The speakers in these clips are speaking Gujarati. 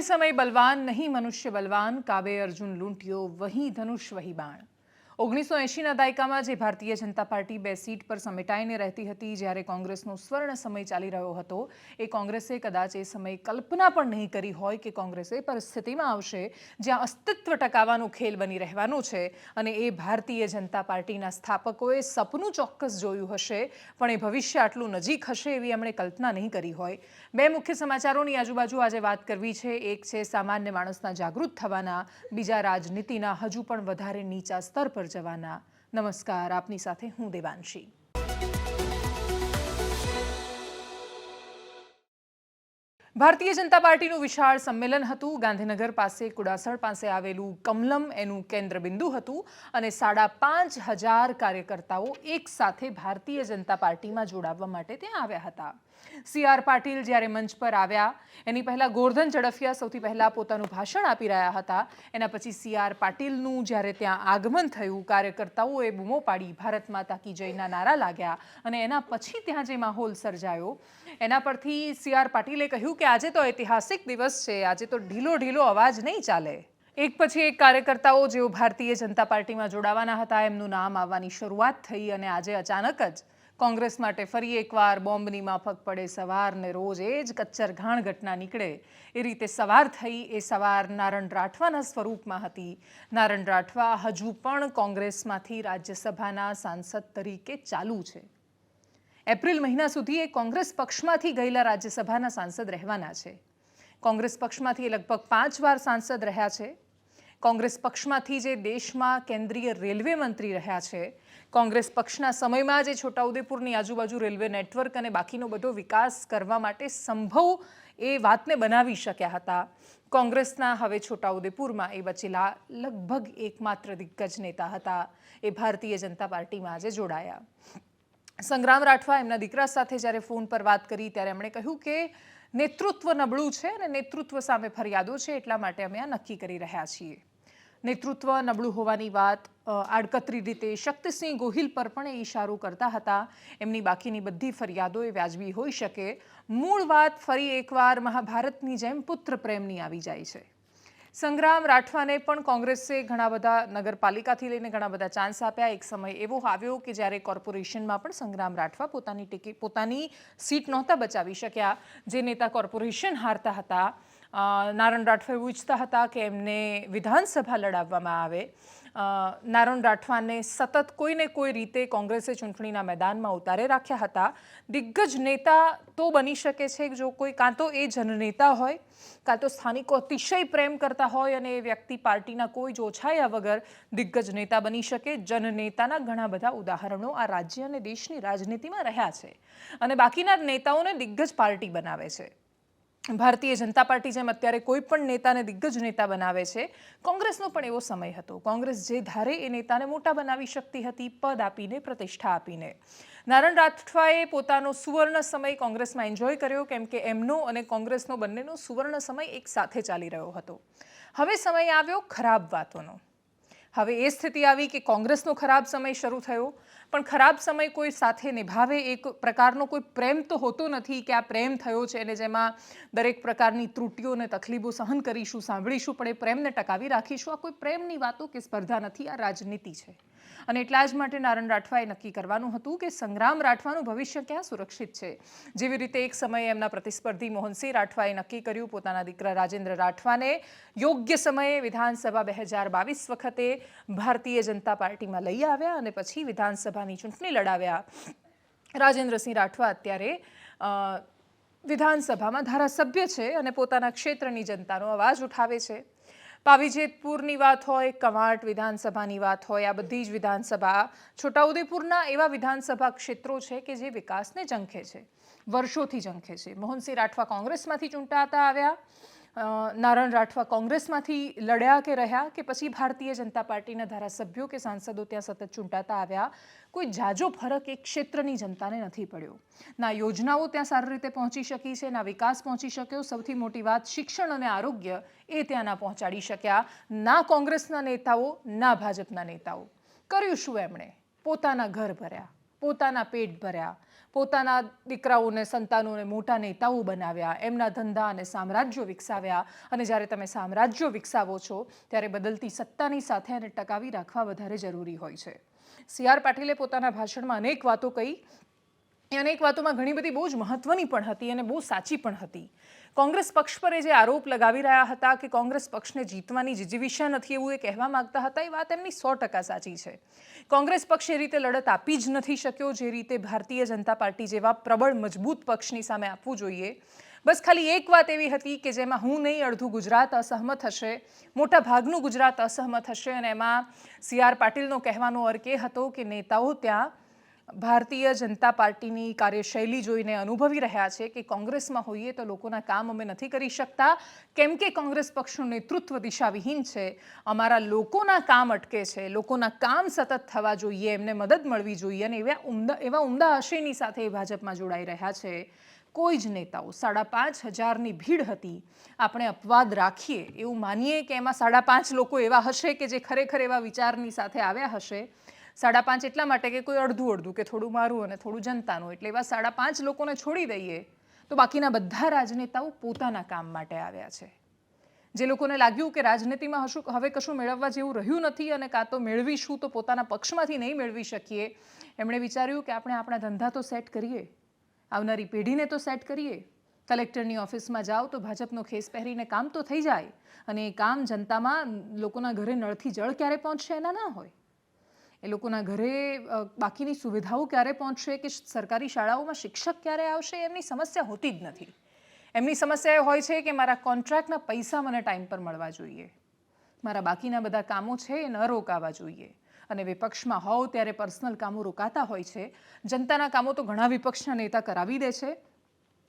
समय बलवान नहीं मनुष्य बलवान, काबे अर्जुन लूंटियो वही धनुष वही बाण। 1980ના દાયકામાં જે ભારતીય જનતા પાર્ટી 2 સીટ પર સમેટાઈને રહેતી હતી, જ્યારે કોંગ્રેસનો સ્વર્ણ સમય ચાલી રહ્યો હતો, એ કોંગ્રેસે કદાચ એ સમય કલ્પના પણ નહીં કરી હોય કે કોંગ્રેસ એ પરિસ્થિતિમાં આવશે જ્યાં અસ્તિત્વ ટકાવવાનો ખેલ બની રહેવાનો છે। અને એ ભારતીય જનતા પાર્ટીના સ્થાપકોએ સપનું ચોક્કસ જોયું હશે, પણ એ ભવિષ્ય આટલું નજીક હશે એવી એમણે કલ્પના નહીં કરી હોય। બે મુખ્ય સમાચારોની આજુબાજુ આજે વાત કરવી છે। એક છે સામાન્ય માણસના જાગૃત થવાના, બીજા રાજનીતિના હજુ પણ વધારે નીચા સ્તર પર જવાના। નમસ્કાર, આપની સાથે હું દેવાંશી। ભારતીય જનતા પાર્ટીનું વિશાળ સંમેલન હતું। ગાંધીનગર પાસે કુડાસણ પાસે આવેલું કમલમ એનું કેન્દ્રબિંદુ હતું અને 5,500 કાર્યકર્તાઓ એક સાથે ભારતીય જનતા પાર્ટીમાં જોડાવવા માટે ત્યાં આવ્યા હતા। સી.આર. પાટીલ જ્યારે મંચ પર આવ્યા, એની પહેલા ગોરધન ઝડફિયા સૌથી પહેલા પોતાનું ભાષણ આપી રહ્યા હતા। એના પછી સી.આર. પાટીલનું જ્યારે ત્યાં આગમન થયું, કાર્યકર્તાઓએ બૂમો પાડી, ભારત માતા કી જયના નારા લાગ્યા અને એના પછી ત્યાં જે માહોલ સર્જાયો એના પરથી સી.આર. પાટીલે કહ્યું કે આજે તો ઐતિહાસિક દિવસ છે, આજે તો ઢીલો ઢીલો અવાજ નહીં ચાલે। એક પછી એક કાર્યકર્તાઓ જેઓ ભારતીય જનતા પાર્ટીમાં જોડાવાના હતા એમનું નામ આવવાની શરૂઆત થઈ અને આજે અચાનક જ કોંગ્રેસ માટે ફરી એકવાર બોમ્બની માફક પડે સવાર ને રોજ એ જ કચ્ચર ઘાણ ઘટના નીકળે એ રીતે સવાર થઈ। એ સવાર નારણ રાઠવાના સ્વરૂપમાં હતી। નારણ રાઠવા હજુ પણ કોંગ્રેસમાંથી રાજ્યસભાના સાંસદ તરીકે ચાલુ છે। એપ્રિલ મહિના સુધી એ કોંગ્રેસ પક્ષમાંથી ગયેલા રાજ્યસભાના સાંસદ રહેવાના છે। કોંગ્રેસ પક્ષમાંથી એ લગભગ 5 વાર સાંસદ રહ્યા છે। કોંગ્રેસ પક્ષમાંથી જે દેશમાં કેન્દ્રીય રેલવે મંત્રી રહ્યા છે, કોંગ્રેસ પક્ષના સમયમાં જે છોટાઉદેપુરની આજુબાજુ રેલવે નેટવર્ક અને બાકીનો બધો વિકાસ કરવા માટે સંભવ એ વાતને બનાવી શક્યા હતા। કોંગ્રેસના હવે છોટાઉદેપુરમાં એ બચેલા લગભગ એકમાત્ર દિગ્ગજ નેતા હતા। એ ભારતીય જનતા પાર્ટીમાં આજે જોડાયા। સંગ્રામ રાઠવા એમના દીકરા સાથે જ્યારે ફોન પર વાત કરી ત્યારે એમણે કહ્યું કે નેતૃત્વ નબળું છે અને નેતૃત્વ સામે ફરિયાદો છે, એટલા માટે અમે આ નક્કી કરી રહ્યા છીએ। નેતૃત્વ નબળું હોવાની વાત આડકતરી રીતે શક્તિસિંહ ગોહિલ પર પણ એ ઇશારો કરતા હતા। એમની બાકીની બધી ફરિયાદો એ વ્યાજબી હોઈ શકે, મૂળ વાત ફરી એકવાર મહાભારતની જેમ પુત્ર પ્રેમની આવી જાય છે। સંગ્રામ રાઠવાને પણ કોંગ્રેસે ઘણા બધા નગરપાલિકાથી લઈને ઘણા બધા ચાન્સ આપ્યા। એક સમય એવો આવ્યો કે જ્યારે કોર્પોરેશનમાં પણ સંગ્રામ રાઠવા પોતાની સીટ નહોતા બચાવી શક્યા। જે નેતા કોર્પોરેશન હારતા હતા, નારણ રાઠવા એવું ઈચ્છતા હતા કે એમને વિધાનસભા લડાવવામાં આવે। નારણ રાઠવાને સતત કોઈને કોઈ રીતે કોંગ્રેસે ચૂંટણીના મેદાનમાં ઉતારે રાખ્યા હતા। દિગ્ગજ નેતા તો બની શકે છે જો કોઈ કાં તો એ જનનેતા હોય, કાં તો સ્થાનિકો અતિશય પ્રેમ કરતા હોય અને એ વ્યક્તિ પાર્ટીના કોઈ જ ઓછાયા વગર દિગ્ગજ નેતા બની શકે। જનનેતાના ઘણા બધા ઉદાહરણો આ રાજ્ય અને દેશની રાજનીતિમાં રહ્યા છે અને બાકીના નેતાઓને દિગ્ગજ પાર્ટી બનાવે છે। ભારતીય જનતા પાર્ટી જેમ અત્યારે કોઈ પણ નેતાને દિગ્ગજ નેતા બનાવે છે, કોંગ્રેસનો પણ એવો સમય હતો। કોંગ્રેસ જે ધારે એ નેતાને મોટા બનાવી શકતી હતી, પદ આપીને, પ્રતિષ્ઠા આપીને। નારણ રાઠવાએ પોતાનો સુવર્ણ સમય કોંગ્રેસમાં એન્જોય કર્યો, કેમ કે એમનો અને કોંગ્રેસનો બંનેનો સુવર્ણ સમય એક સાથે ચાલી રહ્યો હતો। હવે સમય આવ્યો ખરાબ વાતોનો। હવે એ સ્થિતિ આવી કે કોંગ્રેસનો ખરાબ સમય શરૂ થયો, પણ ખરાબ સમય કોઈ સાથે નિભાવે એક પ્રકારનો કોઈ પ્રેમ તો હોતો નથી કે આ પ્રેમ થયો છે અને જેમાં દરેક પ્રકારની ત્રુટીઓ અને તકલીફો સહન કરીશું, સાંભળીશું, પણ એ પ્રેમને ટકાવી રાખીશું। આ કોઈ પ્રેમની વાતો કે સ્પર્ધા નથી, આ રાજનીતિ છે। અને એટલા જ માટે નારણ રાઠવાએ નક્કી કરવાનું હતું કે સંગ્રામ રાઠવાનું ભવિષ્ય ક્યાં સુરક્ષિત છે। જેવી રીતે એક સમયે એમના પ્રતિસ્પર્ધી મોહનસિંહ રાઠવાએ નક્કી કર્યું પોતાના દીકરા રાજેન્દ્ર રાઠવાને યોગ્ય સમયે વિધાનસભા 2022 વખતે ભારતીય જનતા પાર્ટીમાં લઈ આવ્યા અને પછી વિધાનસભાની ચૂંટણી લડાવ્યા। રાજેન્દ્રસિંહ રાઠવા અત્યારે વિધાનસભામાં ધારાસભ્ય છે અને પોતાના ક્ષેત્રની જનતાનો અવાજ ઉઠાવે છે। પાવીજેતપુરની વાત હોય, કવાંટ વિધાનસભાની વાત હોય, આ બધી જ વિધાનસભા છોટાઉદેપુરના એવા વિધાનસભા ક્ષેત્રો છે કે જે વિકાસને ઝંખે છે, વર્ષોથી ઝંખે છે। મોહનસિંહ રાઠવા કોંગ્રેસમાંથી ચૂંટાતા આવ્યા, નારણ રાઠવા કોંગ્રેસમાંથી લડ્યા કે રહ્યા કે પછી ભારતીય જનતા પાર્ટીના ધારાસભ્યો કે સાંસદો ત્યાં સતત ચૂંટાતા આવ્યા, કોઈ જાજો ફરક એક ક્ષેત્રની જનતાને નથી પડ્યો। ના યોજનાઓ ત્યાં સારી રીતે પહોંચી શકી છે, ના વિકાસ પહોંચી શક્યો, સૌથી મોટી વાત શિક્ષણ અને આરોગ્ય એ ત્યાં ના પહોંચાડી શક્યા। ના કોંગ્રેસના નેતાઓ, ના ભાજપના નેતાઓ। કર્યું શું એમણે? પોતાના ઘર ભર્યા, પોતાના પેટ ભર્યા, પોતાના દીકરાઓને સંતાનોને મોટા નેતાઓ બનાવ્યા, એમના ધંધા અને સામ્રાજ્યો વિકસાવ્યા. અને જ્યારે તમે સામ્રાજ્યો વિકસાવો છો ત્યારે બદલતી સત્તાની સાથે એને ટકાવી રાખવા વધારે જરૂરી હોય છે. CR પાટીલે પોતાના ભાષણમાં અનેક વાતો કહી. એ અનેક વાતોમાં ઘણી બધી બહુ જ મહત્વની પણ હતી અને બહુ સાચી પણ હતી. કોંગ્રેસ પક્ષ પર જે આરોપ લગાવી રહ્યા હતા કે કોંગ્રેસ પક્ષને જીતવાની જીજીવિષા નથી એવું એ કહેવા માંગતા હતા, એ વાત એમની 100% સાચી છે. કોંગ્રેસ પક્ષ એ રીતે લડત આપી જ નથી શક્યો જે રીતે ભારતીય જનતા પાર્ટી જેવા પ્રબળ મજબૂત પક્ષની સામે આપવું જોઈએ. બસ ખાલી એક વાત એવી હતી કે જેમાં હું નહીં અડધું ગુજરાત અસહમત હશે, મોટા ભાગનું ગુજરાત અસહમત હશે. અને એમાં CR પાટીલનો કહેવાનો અર્થ એ હતો કે નેતાઓ ત્યાં ભારતીય જનતા પાર્ટીની કાર્યશૈલી જોઈને અનુભવી રહ્યા છે કે કોંગ્રેસમાં હોઈએ તો લોકોના કામ અમે નથી કરી શકતા, કેમ કે કોંગ્રેસ પક્ષનું નેતૃત્વ દિશાવિહીન છે. અમારા લોકોના કામ અટકે છે, લોકોના કામ સતત થવા જોઈએ, એમને મદદ મળવી જોઈએ. અને એવા ઉમદા આશયની સાથે ભાજપમાં જોડાઈ રહ્યા છે. કોઈ જ નેતાઓ 5,500ની ભીડ હતી, આપણે અપવાદ રાખીએ એવું માનીએ કે એમાં 5.5 લોકો એવા હશે કે જે ખરેખર એવા વિચારની સાથે આવ્યા હશે. 5.5 એટલા માટે કે કોઈ અડધું કે થોડું મારું અને થોડું જનતાનું, એટલે એવા 5.5 લોકોને છોડી દઈએ તો બાકીના બધા રાજનેતાઓ પોતાના કામ માટે આવ્યા છે. જે લોકોને લાગ્યું કે રાજનીતિમાં હવે કશું મેળવવા જેવું રહ્યું નથી અને કાં તો મેળવીશું તો પોતાના પક્ષમાંથી નહીં મેળવી શકીએ, એમણે વિચાર્યું કે આપણે આપણા ધંધા તો સેટ કરીએ, આવનારી પેઢીને તો સેટ કરીએ. કલેક્ટરની ઓફિસમાં જાઓ તો ભાજપનો ખેસ પહેરીને કામ તો થઈ જાય, અને એ કામ જનતામાં લોકોના ઘરે નળથી જળ ક્યારે પહોંચશે એના ના હોય, એ લોકોના ઘરે બાકીની સુવિધાઓ ક્યારે પહોંચશે કે સરકારી શાળાઓમાં શિક્ષક ક્યારે આવશે એમની સમસ્યા હોતી જ નથી. એમની સમસ્યા એ હોય છે કે મારા કોન્ટ્રાક્ટના પૈસા મને ટાઈમ પર મળવા જોઈએ, મારા બાકીના બધા કામો છે એ ન રોકાવા જોઈએ. અને વિપક્ષમાં હોવ ત્યારે પર્સનલ કામો રોકાતા હોય છે. જનતાના કામો તો ઘણા વિપક્ષના નેતા કરાવી દે છે.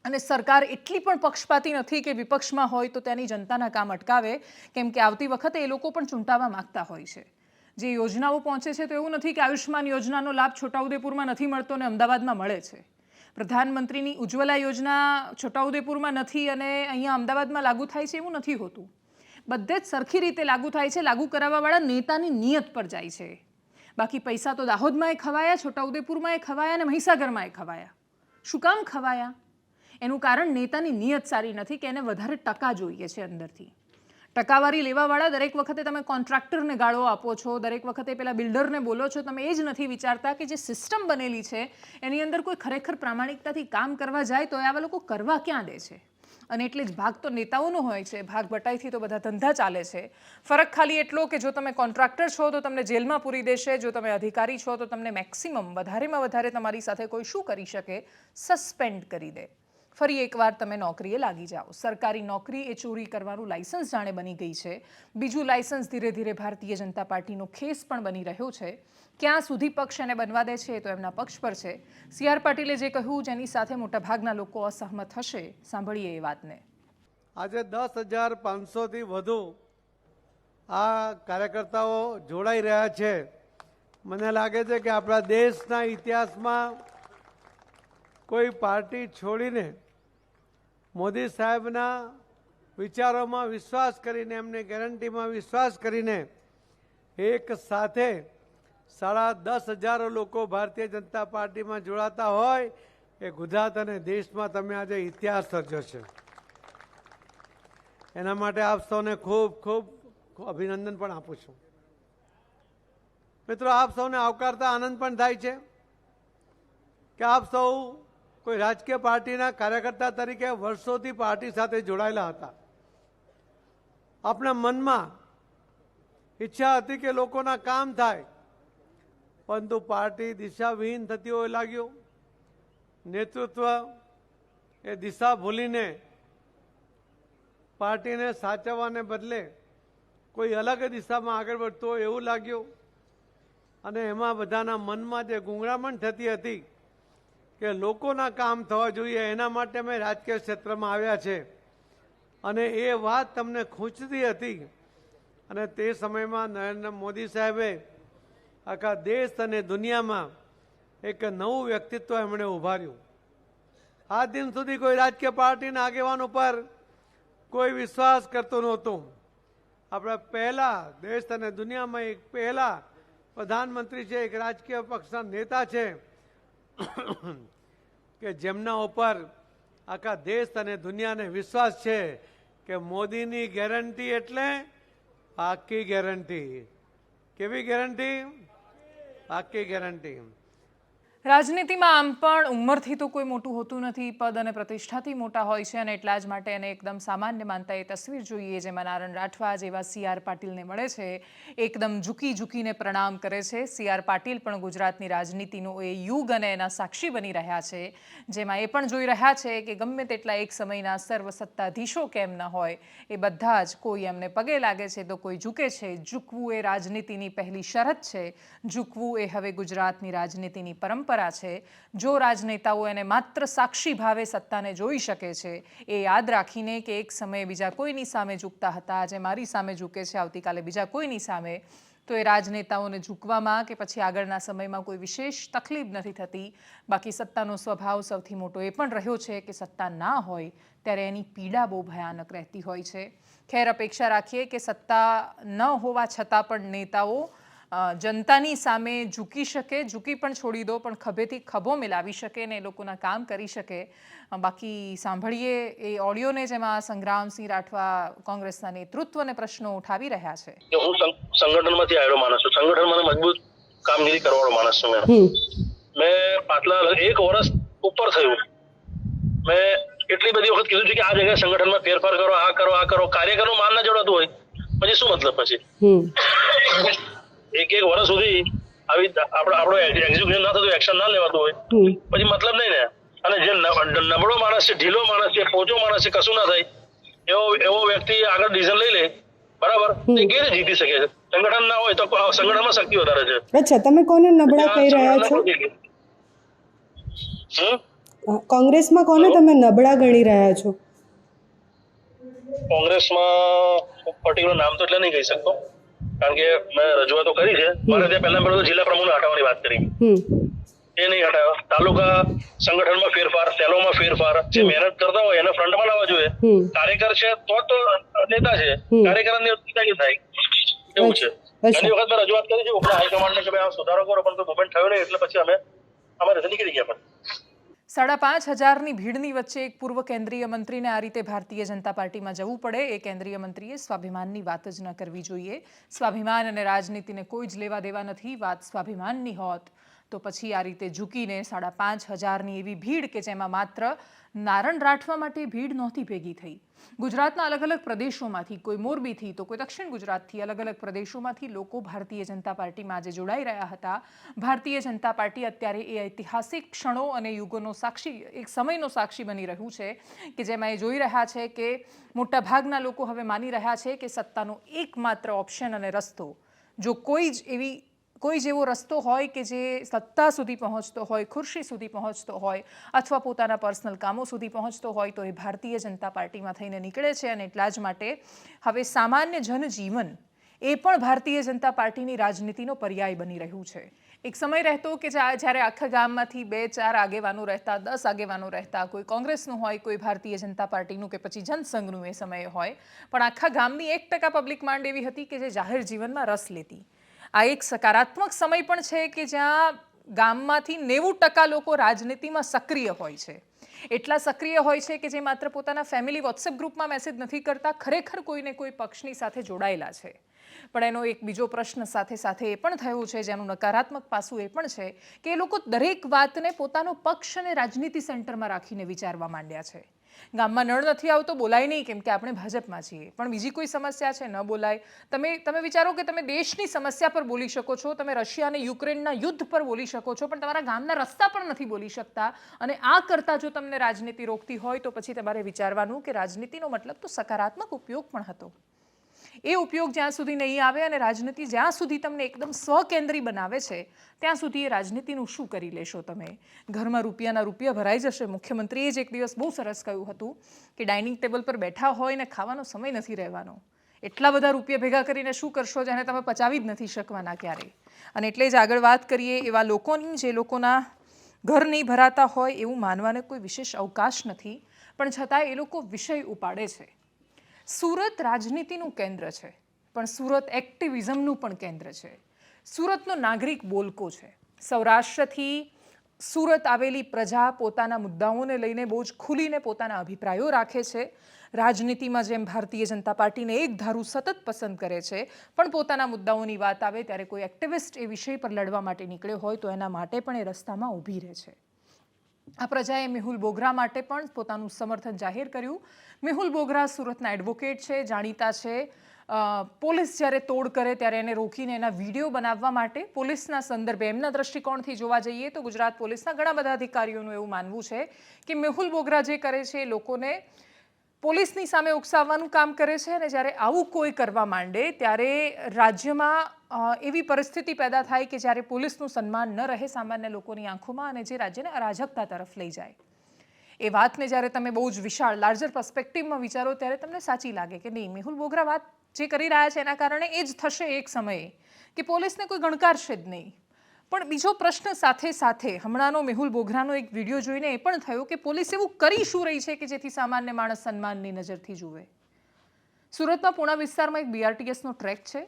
અને સરકાર એટલી પણ પક્ષપાતી નથી કે વિપક્ષમાં હોય તો તેની જનતાના કામ અટકાવે, કેમ કે આવતી વખતે એ લોકો પણ ચૂંટાવા માગતા હોય છે. જે યોજનાઓ પહોંચે છે તો એવું નથી કે આયુષ્માન યોજનાનો લાભ છોટાઉદેપુરમાં નથી મળતો અને અમદાવાદમાં મળે છે. પ્રધાનમંત્રીની ઉજ્જવલા યોજના છોટાઉદેપુરમાં નથી અને અહીંયા અમદાવાદમાં લાગુ થાય છે એવું નથી હોતું. બધે જ સરખી રીતે લાગુ થાય છે. લાગુ કરાવવાવાળા નેતાની નિયત પર જાય છે. બાકી પૈસા તો દાહોદમાં ખવાયા, છોટાઉદેપુરમાં ખવાયા અને મહીસાગરમાં ખવાયા. શું કામ ખવાયા? એનું કારણ નેતાની નિયત સારી નથી કે એને વધારે ટકા જોઈએ છે અંદરથી. ટકાવારી લેવાવાળા દરેક વખતે તમે કોન્ટ્રાક્ટરને ગાળો આપો છો, દરેક વખતે પેલા બિલ્ડરને બોલો છો, તમે એ જ નથી વિચારતા કે જે સિસ્ટમ બનેલી છે એની અંદર કોઈ ખરેખર પ્રામાણિકતાથી કામ કરવા જાય તો આવા લોકો કરવા ક્યાં દે છે. અને એટલે જ ભાગ તો નેતાઓનો હોય છે, ભાગ બટાઈથી તો બધા ધંધા ચાલે છે. ફરક ખાલી એટલો કે જો તમે કોન્ટ્રાક્ટર છો તો તમને જેલમાં પૂરી દેશે, જો તમે અધિકારી છો તો તમને મેક્સિમમ વધારેમાં વધારે તમારી સાથે કોઈ શું કરી શકે, સસ્પેન્ડ કરી દે. ફરી એકવાર તમે નોકરીએ લાગી જાઓ. સરકારી નોકરી એ ચોરી કરવાનું લાયસન્સ જાણે બની ગઈ છે. બીજું લાયસન્સ ધીરે ધીરે ભારતીય જનતા પાર્ટીનો ખેસ પણ બની રહ્યો છે. ક્યાં સુધી પક્ષ એને બનવા દે છે તો એમના પક્ષ પર છે. CR પાટીલે જે કહ્યું જેની સાથે મોટાભાગના લોકો અસહમત હશે, સાંભળીએ એ વાતને. આજે 10,500થી વધુ આ કાર્યકર્તાઓ જોડાઈ રહ્યા છે. મને લાગે છે કે આપણા દેશના ઇતિહાસમાં કોઈ પાર્ટી છોડીને મોદી સાહેબના વિચારોમાં વિશ્વાસ કરીને, એમની ગેરંટીમાં વિશ્વાસ કરીને એક સાથે 10,500 લોકો ભારતીય જનતા પાર્ટીમાં જોડાતા હોય એ ગુજરાત અને દેશમાં તમે આજે ઇતિહાસ સર્જ્યો છે. એના માટે આપ સૌને ખૂબ ખૂબ અભિનંદન પણ આપું છું. મિત્રો, આપ સૌને આવકારતા આનંદ પણ થાય છે કે આપ સૌ કોઈ રાજકીય પાર્ટીના કાર્યકર્તા તરીકે વર્ષોથી પાર્ટી સાથે જોડાયેલા હતા. આપણા મનમાં ઈચ્છા હતી કે લોકોના કામ થાય, પરંતુ પાર્ટી દિશાવિહીન થતી હોય લાગ્યું. નેતૃત્વ એ દિશા ભૂલીને પાર્ટીને સાચવવાને બદલે કોઈ અલગ દિશામાં આગળ વધતું હોય એવું લાગ્યું. અને એમાં બધાના મનમાં જે ગુંગળામણ થતી હતી કે લોકોના કામ થવા જોઈએ, એના માટે અમે રાજકીય ક્ષેત્રમાં આવ્યા છે અને એ વાત તમને ખૂંચતી હતી. અને તે સમયમાં નરેન્દ્ર મોદી સાહેબે આખા દેશ અને દુનિયામાં એક નવું વ્યક્તિત્વ એમણે ઉભાર્યું. આ દિન સુધી કોઈ રાજકીય પાર્ટીના આગેવાન ઉપર કોઈ વિશ્વાસ કરતો નહોતો. આપણા પહેલા દેશ અને દુનિયામાં એક પહેલા પ્રધાનમંત્રી છે, એક રાજકીય પક્ષના નેતા છે. કે જેમના ઉપર આખા દેશ અને દુનિયાને વિશ્વાસ છે કે મોદીની ગેરંટી એટલે પાક્કી ગેરંટી. કેવી ગેરંટી? પાક્કી ગેરંટી. રાજનીતિમાં આમ પણ ઉંમરથી તો કોઈ મોટું હોતું નથી, પદ અને પ્રતિષ્ઠાથી મોટા હોય છે, અને એટલા જ માટે એને એકદમ સામાન્ય માનતા એ તસવીર જોઈએ જેમાં નારણ રાઠવા જેવા CR પાટીલને મળે છે, એકદમ ઝૂકી ઝૂકીને પ્રણામ કરે છે. CR પાટીલ પણ ગુજરાતની રાજનીતિનો એ યુગ અને એના સાક્ષી બની રહ્યા છે, જેમાં એ પણ જોઈ રહ્યા છે કે ગમે તેટલા એક સમયના સર્વ સત્તાધીશો કેમ ન હોય, એ બધા જ કોઈ એમને પગે લાગે છે તો કોઈ ઝૂકે છે. ઝૂકવું એ રાજનીતિની પહેલી શરત છે. ઝૂકવું એ હવે ગુજરાતની રાજનીતિની પરંપરા છે. જો રાજનેતાઓ એને માત્ર સાક્ષી ભાવે સત્તાને જોઈ શકે છે, એ યાદ રાખીને કે એક સમયે બીજા કોઈની સામે ઝૂકતા હતા, આજે મારી સામે ઝૂકે છે, આવતીકાલે બીજા કોઈની સામે, તો એ રાજનેતાઓને ઝૂકવામાં કે પછી આગળના સમયમાં કોઈ વિશેષ તકલીફ નથી થતી. બાકી સત્તાનો સ્વભાવ સૌથી મોટો એ પણ રહ્યો છે કે સત્તા ના હોય ત્યારે એની પીડા બહુ ભયાનક રહેતી હોય છે. ખેર, અપેક્ષા રાખીએ કે સત્તા ન હોવા છતાં પણ નેતાઓ જનતાની સામે ઝૂકી શકે, ઝૂકી પણ છોડી દો, પણ ખભેથી ખભો મિલાવી શકે ને એ લોકોના કામ કરી શકે. બાકી સાંભળીએ એ ઓડિયોને જેમાં સંગ્રામસિંહ રાઠવા કોંગ્રેસના નેતૃત્વને પ્રશ્નો ઉઠાવી રહ્યા છે. હું સંગઠનમાંથી આવેલો માણસ છું. સંગઠન મને મજબૂત કામગીરી કરવાનો માણસ છું. મેં પાછલા 1 વર્ષ ઉપર થયું, મેં એટલી બધી વખત કીધું છે કે આ જગ્યાએ સંગઠનમાં ફેરફાર કરો, આ કરો, આ કરો. કાર્યકરનું માન ના જોડાતું હોય પછી શું મતલબ? પછી એક વર્ષ સુધી આવી આપણો એક્ઝિક્યુશન ના થતું, એક્શન ના લેવાતું હોય પછી મતલબ નહીં ને. અને જે નબળો માણસ છે, ઢીલો માણસ છે, પોચો માણસ છે, કશું ના થાય એવો વ્યક્તિ આગળ ડિસિઝન લઈ લે, બરાબર, એ કેવી રીતે જીતી શકે છે? સંગઠન ના હોય તો સંગઠનમાં શક્તિ વધારે છે. અચ્છા, તમે કોને નબળા કહી રહ્યા છો? કોંગ્રેસમાં કોને તમે નબળા ગણી રહ્યા છો? કોંગ્રેસમાં પર્ટિક્યુલર નામ તો એટલે નહીં કહી શકતો, કારણ કે મેં રજૂઆતો કરી છે. મારે ત્યાં પહેલા જિલ્લા પ્રમુખને હટાવવાની વાત કરી, એ નહીં હટાવ્યો. તાલુકા સંગઠનમાં ફેરફાર, સેલોમાં ફેરફાર. જે મહેનત કરતા હોય એને ફ્રન્ટમાં લાવવા જોઈએ. કાર્યકર છે તો નેતા છે, કાર્યકર નેતા થાય એવું છે. ઘણી વખત મેં રજૂઆત કરી છે ઉપલા હાઈકમાન્ડને કે ભાઈ આ સુધારો કરો, પણ કોઈ મુવમેન્ટ થયો નહીં, એટલે પછી અમે અમારે નીકળી ગયા. પણ 5,500ની ભીડની વચ્ચે એક પૂર્વ કેન્દ્રીય મંત્રીને આ રીતે ભારતીય જનતા પાર્ટીમાં જવું પડે, એ કેન્દ્રીય મંત્રીએ સ્વાભિમાનની વાત જ ન કરવી જોઈએ. સ્વાભિમાન અને રાજનીતિને કોઈ જ લેવા દેવા નથી. વાત સ્વાભિમાનની હોત તો પછી આ રીતે ઝૂકીને 5,500ની એવી ભીડ કે જેમાં માત્ર નારણ રાઠવા માટે ભીડ નહોતી ભેગી થઈ. ગુજરાતના અલગ અલગ પ્રદેશોમાંથી, કોઈ મોરબીથી તો કોઈ દક્ષિણ ગુજરાતથી, અલગ અલગ પ્રદેશોમાંથી લોકો ભારતીય જનતા પાર્ટીમાં આજે જોડાઈ રહ્યા હતા. ભારતીય જનતા પાર્ટી અત્યારે એ ઐતિહાસિક ક્ષણો અને યુગોનો સાક્ષી, એક સમયનો સાક્ષી બની રહ્યું છે કે જેમાં એ જોઈ રહ્યા છે કે મોટાભાગના લોકો હવે માની રહ્યા છે કે સત્તાનો એકમાત્ર ઓપ્શન અને રસ્તો, જો કોઈ જેવો રસ્તો હોય કે જે સત્તા સુધી પહોંચતો હોય, ખુરશી સુધી પહોંચતો હોય અથવા પોતાના પર્સનલ કામો સુધી પહોંચતો હોય, તો એ ભારતીય જનતા પાર્ટીમાં થઈને નીકળે છે. અને એટલા જ માટે હવે સામાન્ય જનજીવન એ પણ ભારતીય જનતા પાર્ટીની રાજનીતિનો પર્યાય બની રહ્યું છે. એક સમય રહેતો કે જ્યારે આખા ગામમાંથી 2-4 આગેવાનો રહેતા, 10 આગેવાનો રહેતા, કોઈ કોંગ્રેસનું હોય, કોઈ ભારતીય જનતા પાર્ટીનું કે પછી જનસંઘનું એ સમયે હોય, પણ આખા ગામની 1% પબ્લિક માંડ એવી હતી કે જે જાહેર જીવનમાં રસ લેતી. આ એક સકારાત્મક સમય પણ છે કે જ્યાં ગામમાંથી 90% લોકો રાજનીતિમાં સક્રિય હોય છે. એટલા સક્રિય હોય છે કે જે માત્ર પોતાના ફેમિલી વોટ્સએપ ગ્રુપમાં મેસેજ નથી કરતા, ખરેખર કોઈને કોઈ પક્ષની સાથે જોડાયેલા છે. પણ એનો એક બીજો પ્રશ્ન સાથે સાથે એ પણ થયો છે, જેનું નકારાત્મક પાસું એ પણ છે કે એ લોકો દરેક વાતને પોતાનો પક્ષ અને રાજનીતિ સેન્ટરમાં રાખીને વિચારવા માંડ્યા છે. ગામમાં નળ નથી આવતો, બોલાય નહીં કેમ કે આપણે ભાજપમાં છીએ, પણ બીજી કોઈ સમસ્યા છે, ન બોલાય. તમે વિચારો કે તમે દેશની સમસ્યા પર બોલી શકો છો, તમે રશિયા અને યુક્રેનના યુદ્ધ પર બોલી શકો છો, પણ તમારા ગામના રસ્તા પર નથી બોલી શકતા. અને આ કરતાં જો તમને રાજનીતિ રોકતી હોય તો પછી તમારે વિચારવાનું કે રાજનીતિનો મતલબ તો સકારાત્મક ઉપયોગ પણ હતો. એ ઉપયોગ જ્યાં સુધી નહીં આવે અને રાજનીતિ જ્યાં સુધી તમને એકદમ સ્વકેન્દ્રી બનાવે છે ત્યાં સુધી એ રાજનીતિનું શું કરી લેશો તમે? ઘરમાં રૂપિયાના રૂપિયા ભરાઈ જશે. મુખ્યમંત્રીએ જ એક દિવસ બહુ સરસ કહ્યું હતું કે ડાઇનિંગ ટેબલ પર બેઠા હોય ને ખાવાનો સમય નથી રહેવાનો. એટલા બધા રૂપિયા ભેગા કરીને શું કરશો જેને તમે પચાવી જ નથી શકવાના ક્યારેય. અને એટલે જ આગળ વાત કરીએ એવા લોકોની જે લોકોના ઘર નહીં ભરાતા હોય એવું માનવાને કોઈ વિશેષ અવકાશ નથી, પણ છતાં એ લોકો વિષય ઉપાડે છે. સુરત રાજનીતિનું કેન્દ્ર છે, પણ સુરત એક્ટિવિઝમનું પણ કેન્દ્ર છે. સુરતનો નાગરિક બોલકો છે. સૌરાષ્ટ્રથી સુરત આવેલી પ્રજા પોતાના મુદ્દાઓને લઈને બહુ જ ખુલીને પોતાના અભિપ્રાયો રાખે છે. રાજનીતિમાં જેમ ભારતીય જનતા પાર્ટીને એક ધારું સતત પસંદ કરે છે, પણ પોતાના મુદ્દાઓની વાત આવે ત્યારે કોઈ એક્ટિવિસ્ટ એ વિષય પર લડવા માટે નીકળ્યો હોય તો એના માટે પણ એ રસ્તામાં ઊભી રહે છે. આ પ્રજાએ મેહુલ બોગરા માટે પણ પોતાનું સમર્થન જાહેર કર્યું. મેહુલ બોગરા સુરતના એડવોકેટ છે, જાણીતા છે. પોલીસ જ્યારે તોડ કરે ત્યારે એને રોકીને એના વિડીયો બનાવવા માટે પોલીસના સંદર્ભે એમના દૃષ્ટિકોણથી જોવા જઈએ તો ગુજરાત પોલીસના ઘણા બધા અધિકારીઓનું એવું માનવું છે કે મેહુલ બોગરા જે કરે છે એ લોકોને પોલીસની સામે ઉકસાવવાનું કામ કરે છે, અને જ્યારે આવું કોઈ કરવા માંડે ત્યારે રાજ્યમાં એવી પરિસ્થિતિ પેદા થાય કે જ્યારે પોલીસનું સન્માન ન રહે સામાન્ય લોકોની આંખોમાં, અને જે રાજ્યને અરાજકતા તરફ લઈ જાય. એ વાતને જ્યારે તમે બહુ જ વિશાળ લાર્જર પર્સ્પેક્ટિવમાં વિચારો ત્યારે તમને સાચી લાગે કે નહીં, મેહુલ બોગરા વાત જે કરી રહ્યા છે એના કારણે એ જ થશે એક સમયે કે પોલીસને કોઈ ગણકારશે જ નહીં. પણ બીજો પ્રશ્ન સાથે સાથે હમણાંનો મેહુલ બોગરાનો એક વિડીયો જોઈને એ પણ થયો કે પોલીસ એવું કરી શું રહી છે કે જેથી સામાન્ય માણસ સન્માનની નજરથી જુએ. સુરતમાં પૂણા વિસ્તારમાં એક BRTSનો ટ્રેક છે.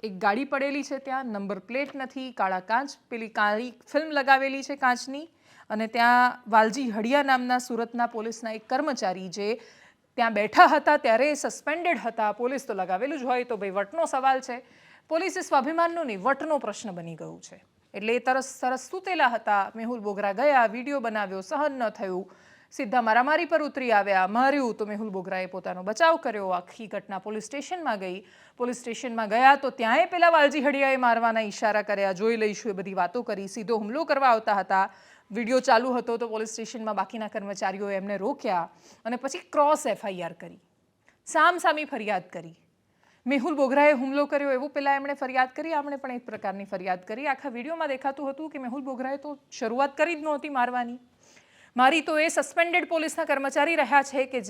એક ગાડી પડેલી છે, ત્યાં નંબર પ્લેટ નથી, કાળા કાચ, પેલી કાળી ફિલ્મ લગાવેલી છે કાચની, અને ત્યાં વાલજી હડિયા નામના સુરતના પોલીસના એક કર્મચારી જે ત્યાં બેઠા હતા ત્યારે સસ્પેન્ડેડ હતા. પોલીસ તો લગાવેલું જ હોય તો ભાઈ વટનો સવાલ છે. પોલીસે સ્વાભિમાનનો નહીં વટનો પ્રશ્ન બની ગયું છે. એટલે એ સરસ સૂતેલા હતા. મેહુલ બોગરા ગયા, વિડીયો બનાવ્યો, સહન ન થયું, સીધા મારામારી પર ઉતરી આવ્યા, માર્યું તો મેહુલ બોગરાએ પોતાનો બચાવ કર્યો. આખી ઘટના પોલીસ સ્ટેશનમાં ગઈ. પોલીસ સ્ટેશનમાં ગયા તો ત્યાંય પેલા વાલજી હડિયાએ મારવાના ઈશારા કર્યા, જોઈ લઈશું એ બધી વાતો કરી, સીધો હુમલો કરવા આવતા હતા. વિડીયો ચાલુ હતો તો પોલીસ સ્ટેશનમાં બાકીના કર્મચારીઓએ એમને રોક્યા અને પછી ક્રોસ FIR કરી, સામસામી ફરિયાદ કરી. મેહુલ બોગરાએ હુમલો કર્યો એવું પેલા એમણે ફરિયાદ કરી, આમણે પણ એક પ્રકારની ફરિયાદ કરી. આખા વિડીયોમાં દેખાતું હતું કે મેહુલ બોગરાએ તો શરૂઆત કરી જ નહોતી મારવાની. મારી તો એ સસ્પેન્ડેડ પોલીસના કર્મચારી રહ્યા છે કે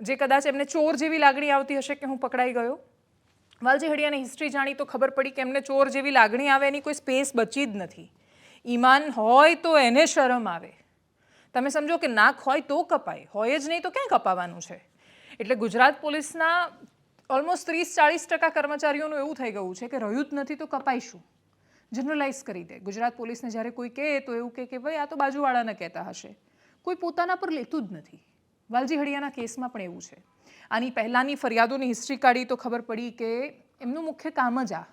જે કદાચ એમને ચોર જેવી લાગણી આવતી હશે કે હું પકડાઈ ગયો. વાલજી હડિયાની હિસ્ટ્રી જાણી તો ખબર પડી કે એમને ચોર જેવી લાગણી આવે એની કોઈ સ્પેસ બચી જ નથી. ઈમાન હોય તો એને શરમ આવે. તમે સમજો કે નાક હોય તો કપાય, હોય જ નહીં તો ક્યાં કપાવાનું છે. એટલે ગુજરાત પોલીસના ઓલમોસ્ટ 30-40% કર્મચારીઓનું એવું થઈ ગયું છે કે રહ્યું જ નથી તો કપાઈશું. જનરલાઇઝ કરી દે. ગુજરાત પોલીસને જ્યારે કોઈ કહે તો એવું કે ભાઈ આ તો બાજુવાળાને કહેતા હશે, કોઈ પોતાના પર લેતું જ નથી. વાલજી હડિયાના કેસમાં પણ એવું છે. આની પહેલાંની ફરિયાદોની હિસ્ટ્રી કાઢી તો ખબર પડી કે એમનું મુખ્ય કામ જ આ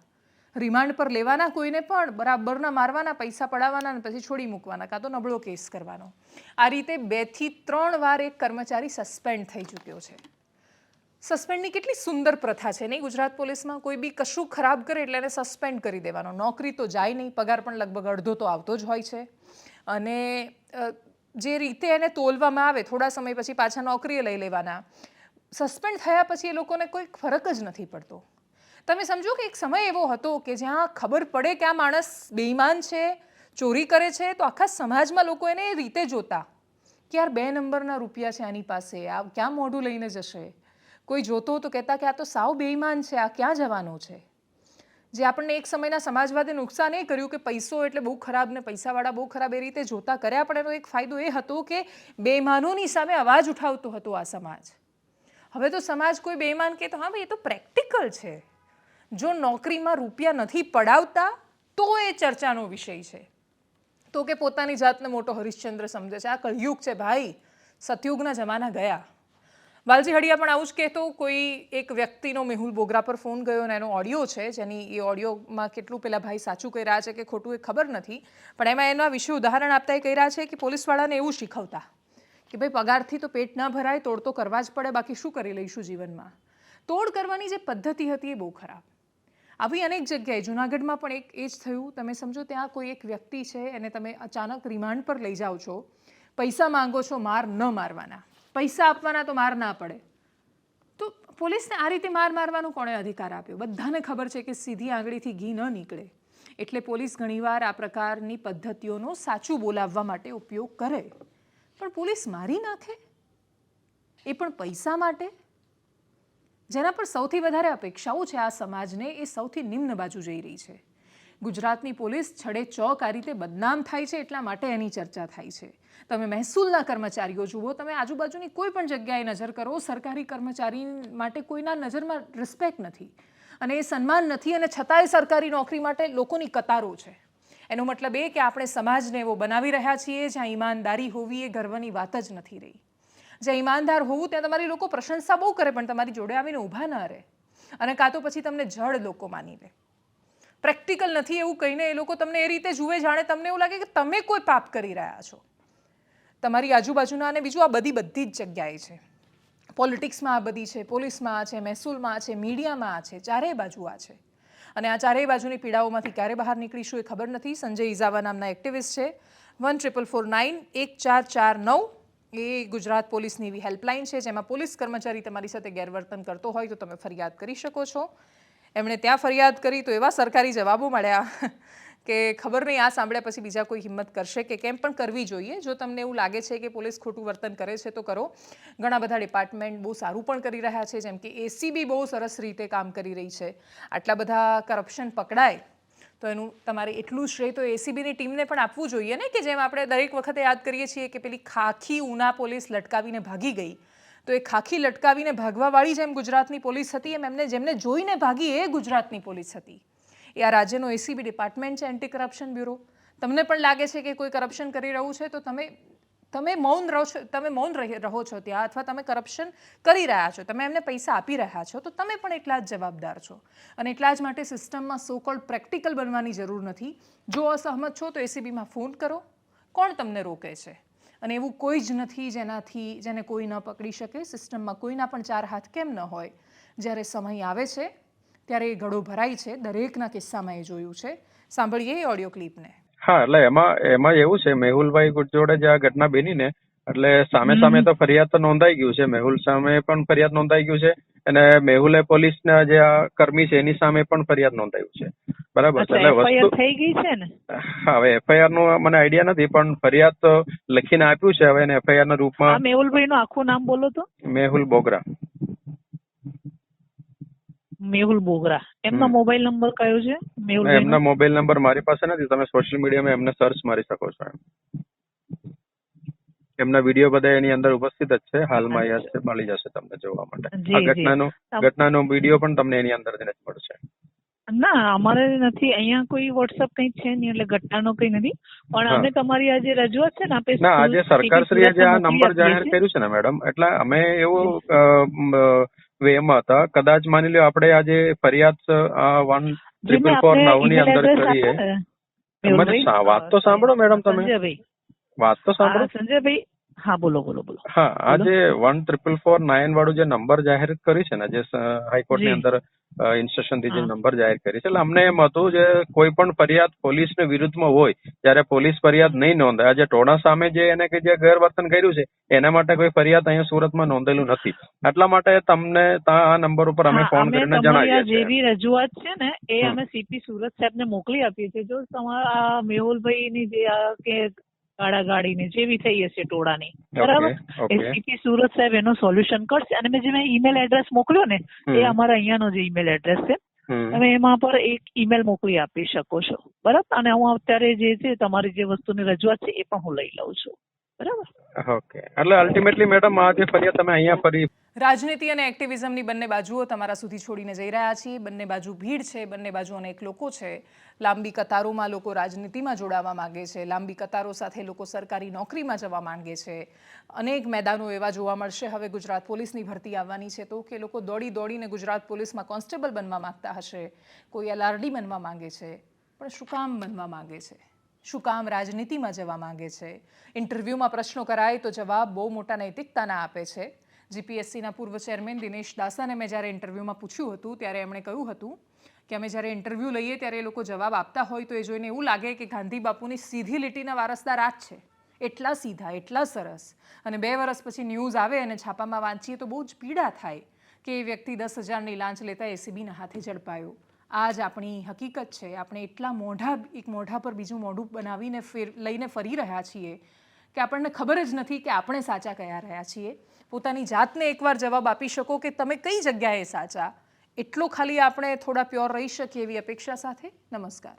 રિમાન્ડ પર લેવાના કોઈને પણ બરાબરના મારવાના, પૈસા પડાવવાના અને પછી છોડી મૂકવાના, કાં તો નબળો કેસ કરવાનો. આ રીતે 2 થી 3 વાર એક કર્મચારી સસ્પેન્ડ થઈ ચૂક્યો છે. સસ્પેન્ડની કેટલી સુંદર પ્રથા છે નહીં ગુજરાત પોલીસમાં. કોઈ બી કશું ખરાબ કરે એટલે એને સસ્પેન્ડ કરી દેવાનો. નોકરી તો જાય નહીં, પગાર પણ લગભગ અડધો તો આવતો જ હોય છે. અને જે રીતે એને તોલવામાં આવે થોડા સમય પછી પાછા નોકરીએ લઈ લેવાના. સસ્પેન્ડ થયા પછી એ લોકોને કોઈ ફરક જ નથી પડતો. તમે સમજો કે એક સમય એવો હતો કે જ્યાં ખબર પડે કે આ માણસ બેઈમાન છે, ચોરી કરે છે, તો આખા સમાજમાં લોકો એને એ રીતે જોતા કે યાર 2 નંબરના રૂપિયા છે આની પાસે, આ ક્યાં મોઢું લઈને જશે. કોઈ જોતો તો કહેતા કે આ તો સાવ બેઈમાન છે, આ ક્યાં જવાનો છે. જે આપણને એક સમયના સમાજવાદે નુકસાન એ કર્યું કે પૈસો એટલે બહુ ખરાબ ને પૈસાવાળા બહુ ખરાબ એ રીતે જોતા કર્યા. પણ એનો એક ફાયદો એ હતો કે બેઈમાનોની સામે અવાજ ઉઠાવતો હતો આ સમાજ. હવે તો સમાજ કોઈ બેઈમાન કે તો હા ભાઈ એ તો પ્રેક્ટિકલ છે. જો નોકરીમાં રૂપિયા નથી પડાવતા તો એ ચર્ચાનો વિષય છે. તો કે પોતાની જાતને મોટો હરિશ્ચંદ્ર સમજે છે. આ કળયુગ છે ભાઈ, સતયુગના જમાના ગયા. વાલજી હડિયા પણ આવું જ કહેતો. કોઈ એક વ્યક્તિનો મેહુલ બોગરા પર ફોન ગયો અને એનો ઓડિયો છે, જેની એ ઓડિયોમાં કેટલું પેલા ભાઈ સાચું કહી રહ્યા છે કે ખોટું એ ખબર નથી, પણ એમાં એના વિશે ઉદાહરણ આપતા એ કહી રહ્યા છે કે પોલીસવાળાને એવું શીખવતા કે ભાઈ પગારથી તો પેટ ના ભરાય, તોડ તો કરવા જ પડે, બાકી શું કરી લઈશું જીવનમાં. તોડ કરવાની જે પદ્ધતિ હતી એ બહુ ખરાબ. આવી અનેક જગ્યાએ જૂનાગઢમાં પણ એક એ જ થયું. તમે સમજો ત્યાં કોઈ એક વ્યક્તિ છે, એને તમે અચાનક રિમાન્ડ પર લઈ જાઓ છો, પૈસા માંગો છો, માર ન મારવાના, પૈસા આપવાના તો માર ના પડે. તો પોલીસને આ રીતે મારવાનો કોણે અધિકાર આપ્યો? બધાને ખબર છે કે સીધી આંગળીથી ઘી ન નીકળે. એટલે પોલીસ ઘણીવાર આ પ્રકારની પદ્ધતિઓનો સાચું બોલાવવા માટે ઉપયોગ કરે. પણ પોલીસ મારી નાખે એ પણ પૈસા માટે. જેના પર સૌથી વધારે અપેક્ષાઓ છે આ સમાજને, એ સૌથી નિમ્ન બાજુ જઈ રહી છે. ગુજરાતની પોલીસ છડે ચોક આ રીતે બદનામ થાય છે એટલા માટે એની ચર્ચા થાય છે. તમે મહેસૂલના કર્મચારીઓ જુઓ, તમે આજુબાજુની કોઈ પણ જગ્યાએ નજર કરો, સરકારી કર્મચારી માટે કોઈના નજરમાં રિસ્પેક્ટ નથી અને એ સન્માન નથી, અને છતાંય સરકારી નોકરી માટે લોકોની કતારો છે. એનો મતલબ એ કે આપણે સમાજને એવો બનાવી રહ્યા છીએ જ્યાં ઈમાનદારી હોવી એ ગર્વની વાત જ નથી રહી. જ્યાં ઈમાનદાર હોવું ત્યાં તમારી લોકો પ્રશંસા બહુ કરે પણ તમારી જોડે આવીને ઊભા ન રહે, અને કાં તો પછી તમને જડ લોકો માની લે. પ્રેક્ટિકલ નથી એવું કહીને એ લોકો તમને એ રીતે જુએ જાણે તમને એવું લાગે કે તમે કોઈ પાપ કરી રહ્યા છો. તમારી આજુબાજુના અને બીજું આ બધી જ જગ્યાએ છે. પોલિટિક્સમાં આ બધી છે, પોલીસમાં આ છે, મહેસૂલમાં આ છે, મીડિયામાં આ છે, ચારેય બાજુ આ છે. અને આ ચારેય બાજુની પીડાઓમાંથી ક્યારે બહાર નીકળીશું એ ખબર નથી. સંજય ઇઝાવા નામના એક્ટિવિસ્ટ છે. 1449 એ ગુજરાત પોલીસની એવી હેલ્પલાઇન છે જેમાં પોલીસ કર્મચારી તમારી સાથે ગેરવર્તન કરતો હોય તો તમે ફરિયાદ કરી શકો છો. એમણે ત્યાં ફરિયાદ કરી તો એવા સરકારી જવાબો મળ્યા કે ખબર નહીં આ સાંભળ્યા પછી બીજા કોઈ હિંમત કરશે કે કેમ, પણ કરવી જોઈએ. જો તમને એવું લાગે છે કે પોલીસ ખોટું વર્તન કરે છે તો કરો. ઘણા બધા ડિપાર્ટમેન્ટ બહુ સારું પણ કરી રહ્યા છે, જેમ કે એસીબી બહુ સરસ રીતે કામ કરી રહી છે. આટલા બધા કરપ્શન પકડાય તો એનું તમારે એટલું શ્રેય તો એસીબીની ટીમને પણ આપવું જોઈએ ને, કે જેમ આપણે દરેક વખતે યાદ કરીએ છીએ કે પેલી ખાખી ઉના પોલીસ લટકાવીને ભાગી ગઈ, તો એ ખાખી લટકાવીને ભાગવાવાળી જેમ ગુજરાતની પોલીસ હતી એમ જેમને જોઈને ભાગી એ ગુજરાતની પોલીસ હતી. એ આ રાજ્યનો એસીબી ડિપાર્ટમેન્ટ છે, એન્ટી કરપ્શન બ્યુરો. તમને પણ લાગે છે કે કોઈ કરપ્શન કરી રહ્યું છે તો તમે મૌન રહો છો ત્યાં, અથવા તમે કરપ્શન કરી રહ્યા છો, તમે એમને પૈસા આપી રહ્યા છો, તો તમે પણ એટલા જ જવાબદાર છો. અને એટલા જ માટે સિસ્ટમમાં સો કોલ્ડ પ્રેક્ટિકલ બનવાની જરૂર નથી. જો અસહમત છો તો એસીબીમાં ફોન કરો, કોણ તમને રોકે છે? અને એવું કોઈ જ નથી જેને કોઈ ન પકડી શકે. સિસ્ટમમાં કોઈના પણ ચાર હાથ કેમ ન હોય. જ્યારે સમય આવે છે ત્યારે એ ઘડો ભરાય છે. દરેકના કિસ્સામાં એ જોયું છે. સાંભળીએ એ ઓડિયો ક્લિપને. હા, એટલે એમાં એવું છે, મેહુલભાઈ જોડે જે આ ઘટના બની ને, એટલે સામે તો ફરિયાદ તો નોંધાઈ ગયું છે. મેહુલ સામે પણ ફરિયાદ નોંધાઈ ગયું છે, અને મેહુલે પોલીસના જે આ કર્મી છે એની સામે પણ ફરિયાદ નોંધાયું છે. બરાબર છે. એટલે વસ્તુ થઈ ગઈ છે ને. હા, હવે એફઆઈઆર નો મને આઈડિયા નથી, પણ ફરિયાદ તો લખીને આપ્યું છે. હવે એને એફઆઈઆર ના રૂપમાં. મેહુલભાઈ નું આખું નામ બોલો તો. મેહુલ બોગરા. મેહુલ બોગરા. એમનો મોબાઈલ નંબર કયો છે? એમના મોબાઈલ નંબર મારી પાસે નથી. તમે સોશિયલ મીડિયામાં એમને સર્ચ મારી શકો છો. એમના વિડીયો બધા એની અંદર ઉપસ્થિત જ છે. હાલમાં અહીંયા મળી જશે તમને જોવા માટે. આ ઘટનાનો વિડીયો પણ તમને એની અંદર જ મળશે. ના, અમારે નથી અહીંયા કોઈ વોટ્સઅપ કઈ છે નહીં, એટલે ઘટનાનો કઈ નથી. પણ અમે તમારી આ જે રજૂઆત છે ને આપે ના, આજે સરકારશ્રીએ જે આ નંબર જાહેર કર્યું છે ને મેડમ, એટલે અમે એવું વેમાં હતા, કદાચ માની લો આપણે આજે ફરિયાદ 1449 ની અંદર કરીએ. વાત તો સાંભળો મેડમ, તમે વાત તો સાંભળો. સંજયભાઈ, હા બોલો. હા, આ જે 1449 વાળું જે નંબર જાહેર કરી છે ને, જે હાઈકોર્ટની અંદર ઇન્સ્ટ્રક્શન થી જે નંબર જાહેર કરી છે, એટલે અમને એમ હતું જે કોઈ પણ ફરિયાદ પોલીસની વિરુદ્ધમાં હોય ત્યારે પોલીસ ફરિયાદ નહીં નોંધાય. આજે ટોળા સામે જે એને કે જે ગેરવર્તન કર્યું છે એના માટે કોઈ ફરિયાદ અહીંયા સુરતમાં નોંધેલું નથી. એટલા માટે તમને આ નંબર ઉપર અમે ફોન કરીને જણાવીએ છીએ. જેવી રજૂઆત છે ને એ અમે સીપી સુરત સાહેબને મોકલી આપીએ છીએ. જો તમારા મેહુલભાઈ ની જે કે ગાડીની જેવી થઈ હશે ટોળાની, બરાબર, એ સીપી સુરત સાહેબ એનો સોલ્યુશન કરશે. અને મેં જે ઈમેલ એડ્રેસ મોકલ્યો ને એ અમારા અહીંયાનો જે ઈમેલ એડ્રેસ છે, તમે એમાં પર એક ઈમેલ મોકલી આપી શકો છો. બરાબર. અને હું અત્યારે જે છે તમારી જે વસ્તુની રજૂઆત છે એ પણ હું લઈ લઉં છું. બરાબર. ઓકે. એટલે અલ્ટિમેટલી મેડમ આ જે ફરિયાદ તમે અહીંયા ફરી રાજનીતિ અને એક્ટિવિઝમની બંને બાજુઓ તમારા સુધી છોડીને જઈ રહ્યા છીએ. બંને બાજુ ભીડ છે, બંને બાજુ અનેક લોકો છે. લાંબી કતારોમાં લોકો રાજનીતિમાં જોડાવા માંગે છે. લાંબી કતારો સાથે લોકો સરકારી નોકરીમાં જવા માંગે છે. અનેક મેદાનો એવા જોવા મળશે હવે ગુજરાત પોલીસની ભરતી આવવાની છે તો કે લોકો દોડીને ગુજરાત પોલીસમાં કોન્સ્ટેબલ બનવા માંગતા હશે, કોઈ એલઆરડી બનવા માંગે છે. પણ શું કામ બનવા માંગે છે? શું કામ રાજનીતિમાં જવા માંગે છે? ઇન્ટરવ્યૂમાં પ્રશ્નો કરાય તો જવાબ બહુ મોટા નૈતિકતાના આપે છે. જીપીએસસીના પૂર્વ ચેરમેન દિનેશ દાસાને મેં જ્યારે ઇન્ટરવ્યૂમાં પૂછ્યું હતું ત્યારે એમણે કહ્યું હતું કે અમે જ્યારે ઇન્ટરવ્યૂ લઈએ ત્યારે એ લોકો જવાબ આપતા હોય તો એ જોઈને એવું લાગે કે ગાંધી બાપુની સીધી લીટીના વારસદાર આ જ છે. એટલા સીધા, એટલા સરસ. અને 2 વર્ષ પછી ન્યૂઝ આવે અને છાપામાં વાંચીએ તો બહુ જ પીડા થાય કે એ વ્યક્તિ 10,000ની લાંચ લેતા એસીબીના હાથે ઝડપાયો. આ જ આપણી હકીકત છે. આપણે એટલા એક મોઢા પર બીજું મોઢું બનાવીને લઈને ફરી રહ્યા છીએ કે આપણને ખબર જ નથી કે આપણે સાચા કયા રહ્યા છીએ. પોતાની જાતને એકવાર જવાબ આપી શકો કે તમે કઈ જગ્યાએ સાચા. એટલો ખાલી આપણે થોડા પ્યોર રહી શકીએ એવી અપેક્ષા સાથે. નમસ્કાર.